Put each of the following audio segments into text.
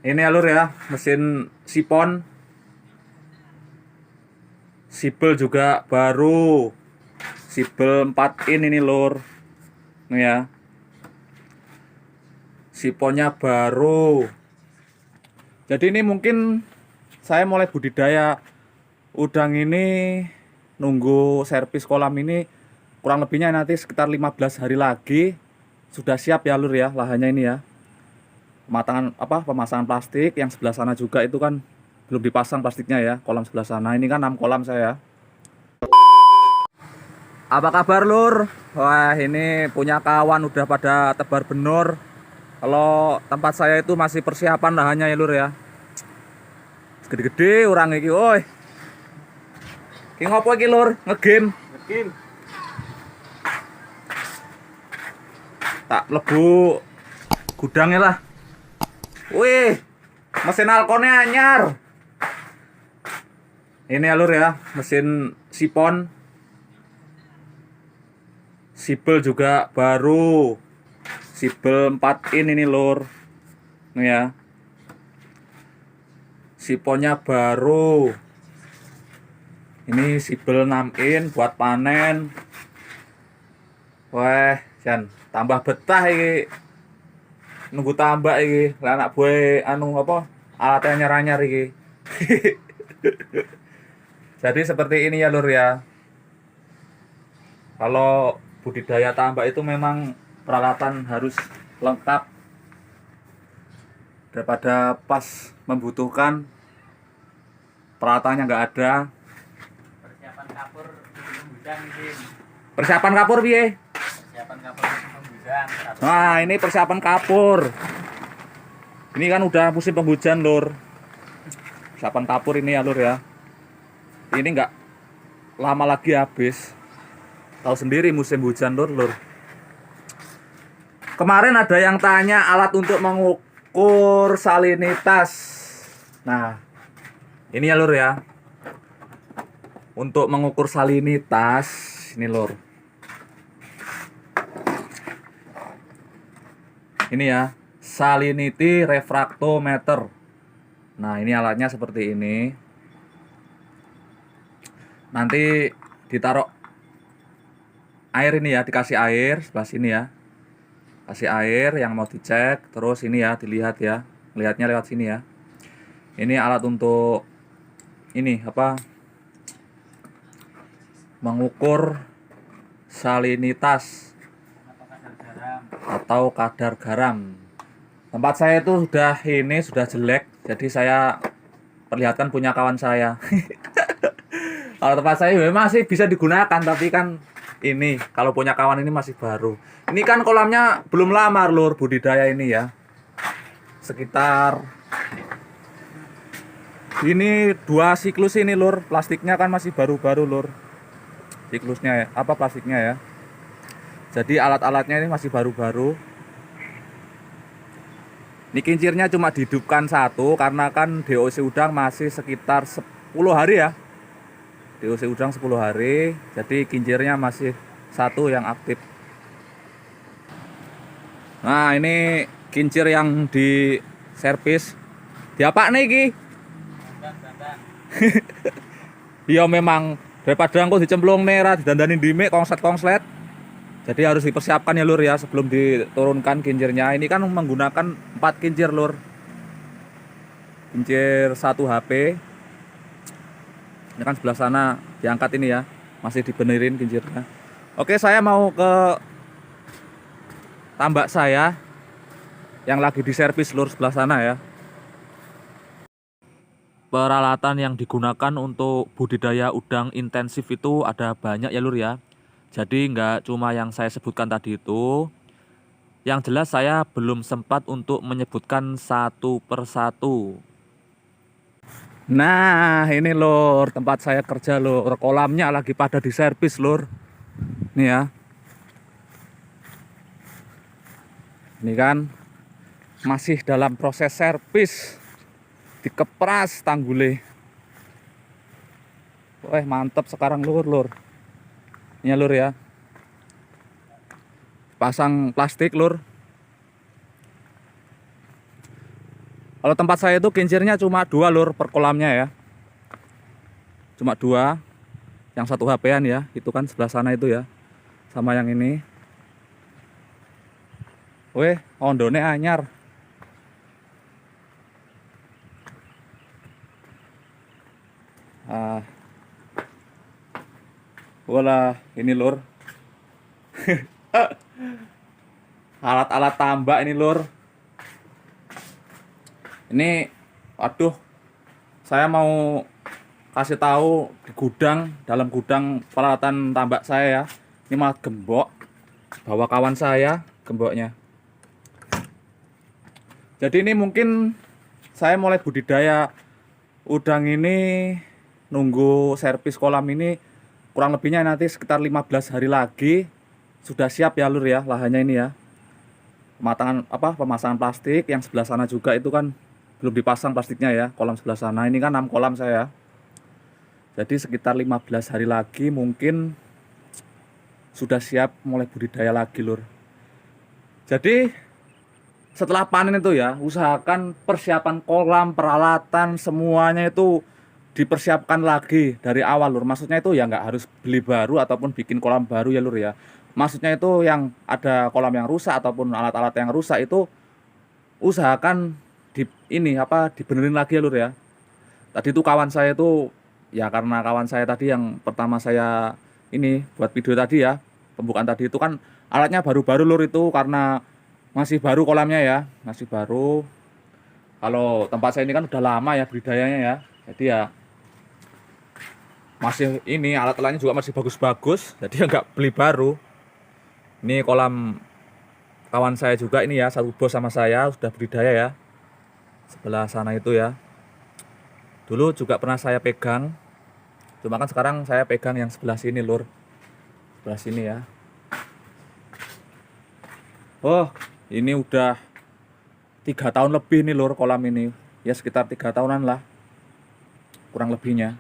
Ini alur ya, mesin sipon, sibel juga baru, sibel 4 in ini lur. Nih ya, siponnya baru. Jadi ini mungkin saya mulai budidaya udang ini nunggu servis kolam ini kurang lebihnya nanti sekitar 15 hari lagi sudah siap ya lur ya lahannya ini ya. Pemasangan plastik yang sebelah sana juga itu kan belum dipasang plastiknya ya, kolam sebelah sana ini kan 6 kolam saya. Apa kabar lur? Wah, ini punya kawan udah pada tebar benur. Kalau tempat saya itu masih persiapan lahannya ya lur ya. Gede-gede orang iki, oi. Ki ngopo iki lur? Ngegame. Ngegame. Tak lebu gudangnya lah. Wih, mesin alkonnya anyar. Ini ya lur ya, mesin sipon, sibel juga baru, sibel 4 in ini lur. Nih ya, siponnya baru. Ini sibel 6 in buat panen. Wah, Jan, tambah betah iki. Nunggu tambah iki. Lah anak buah alatnya nyar-nyar iki. Jadi seperti ini ya lur ya. Kalau budidaya tambak itu memang peralatan harus lengkap. Daripada pas membutuhkan peralatannya nggak ada. Persiapan kapur pembujang ini. Persiapan kapur piye? Persiapan kapur pembujang. Nah, ini persiapan kapur. Ini kan udah musim penghujan lur. Persiapan kapur ini ya lur ya. Ini nggak lama lagi habis. Tahu sendiri musim hujan lur. Kemarin ada yang tanya alat untuk mengukur salinitas. Nah, ini ya lur ya. Untuk mengukur salinitas ini lur. Ini ya, salinity refractometer. Nah, ini alatnya seperti ini. Nanti ditaruh air ini ya, dikasih air sebelah sini ya. Kasih air yang mau dicek, terus ini ya dilihat ya. Lihatnya lewat sini ya. Ini alat untuk ini mengukur salinitas atau kadar garam. Tempat saya itu sudah jelek, jadi saya perlihatkan punya kawan saya. Kalau tempat saya masih bisa digunakan, tapi kan ini kalau punya kawan ini masih baru. Ini kan kolamnya belum lama lur budidaya ini ya. Sekitar ini 2 siklus ini lur. Plastiknya kan masih baru-baru lur. Siklusnya ya, plastiknya ya. Jadi alat-alatnya ini masih baru-baru. Ini kincirnya cuma dihidupkan 1 karena kan DOC udang masih sekitar 10 hari ya. DOC udang 10 hari, jadi kincirnya masih 1 yang aktif. Nah, ini kincir yang di servis. Diapa nih ki? Iya memang daripada engko dicemplung nera didandani dimik konslet. Jadi harus dipersiapkan ya lur ya sebelum diturunkan kincirnya. Ini kan menggunakan 4 kincir lur. Kincir 1 HP. Ini kan sebelah sana diangkat ini ya, masih dibenerin kincirnya. Oke, saya mau ke tambak saya yang lagi diservis lur sebelah sana ya. Peralatan yang digunakan untuk budidaya udang intensif itu ada banyak ya lur ya. Jadi nggak cuma yang saya sebutkan tadi itu. Yang jelas saya belum sempat untuk menyebutkan satu persatu. Nah, ini lur, tempat saya kerja lur. Kolamnya lagi pada diservis lur. Nih ya. Ini kan masih dalam proses servis. Dikepras tanggulnya. Wah, mantap sekarang lur. Ini ya lur ya. Pasang plastik lur. Kalau tempat saya itu kincirnya cuma 2 lur per kolamnya ya. Cuma 2. Yang satu HP-an ya, itu kan sebelah sana itu ya. Sama yang ini. Weh, ondone anyar. Ah. Walah, ini lur. Alat-alat tambak ini lur. Ini aduh, saya mau kasih tahu di gudang, dalam gudang peralatan tambak saya ya. Ini malah gembok. Bawa kawan saya gemboknya. Jadi ini mungkin saya mulai budidaya udang ini nunggu servis kolam ini kurang lebihnya nanti sekitar 15 hari lagi sudah siap ya lur ya lahannya ini ya. Pemasangan plastik yang sebelah sana juga itu kan belum dipasang plastiknya ya, kolam sebelah sana ini kan 6 kolam saya. Jadi sekitar 15 hari lagi mungkin sudah siap mulai budidaya lagi lur. Jadi setelah panen itu ya, usahakan persiapan kolam, peralatan semuanya itu dipersiapkan lagi dari awal lur. Maksudnya itu ya nggak harus beli baru ataupun bikin kolam baru ya lur ya. Maksudnya itu yang ada kolam yang rusak ataupun alat-alat yang rusak itu usahakan dibenerin lagi ya lur ya. Tadi itu kawan saya itu ya, karena kawan saya tadi yang pertama saya ini buat video tadi ya, pembukaan tadi itu kan alatnya baru-baru lur, itu karena masih baru kolamnya ya, masih baru. Kalau tempat saya ini kan udah lama ya budidayanya ya, jadi ya masih ini alat-alatnya juga masih bagus-bagus, jadi ya nggak beli baru. Ini kolam kawan saya juga ini ya, satu bos sama saya sudah budidaya ya, sebelah sana itu ya. Dulu juga pernah saya pegang, cuma kan sekarang saya pegang yang sebelah sini lur, sebelah sini ya. Oh, ini udah 3 tahun lebih nih lur kolam ini, ya sekitar 3 tahunan lah kurang lebihnya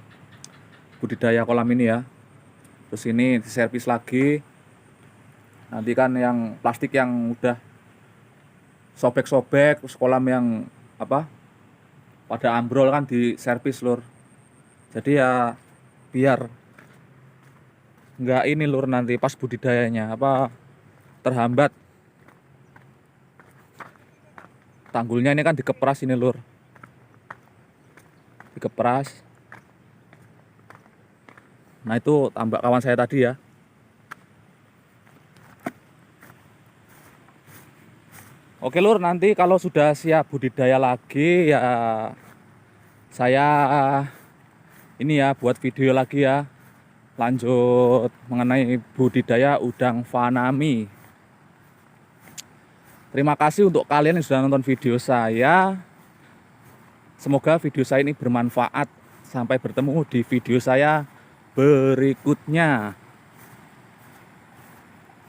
budidaya kolam ini ya. Terus ini diservis lagi, nanti kan yang plastik yang udah sobek-sobek, terus kolam yang pada ambrol kan diservis lur. Jadi ya biar nggak ini lur, nanti pas budidayanya terhambat. Tanggulnya ini kan dikepras ini lur, dikepras. Nah itu tambak kawan saya tadi ya. Oke lur, nanti kalau sudah siap budidaya lagi ya saya ini ya buat video lagi ya, lanjut mengenai budidaya udang fanami. Terima kasih untuk kalian yang sudah nonton video saya. Semoga video saya ini bermanfaat. Sampai bertemu di video saya berikutnya.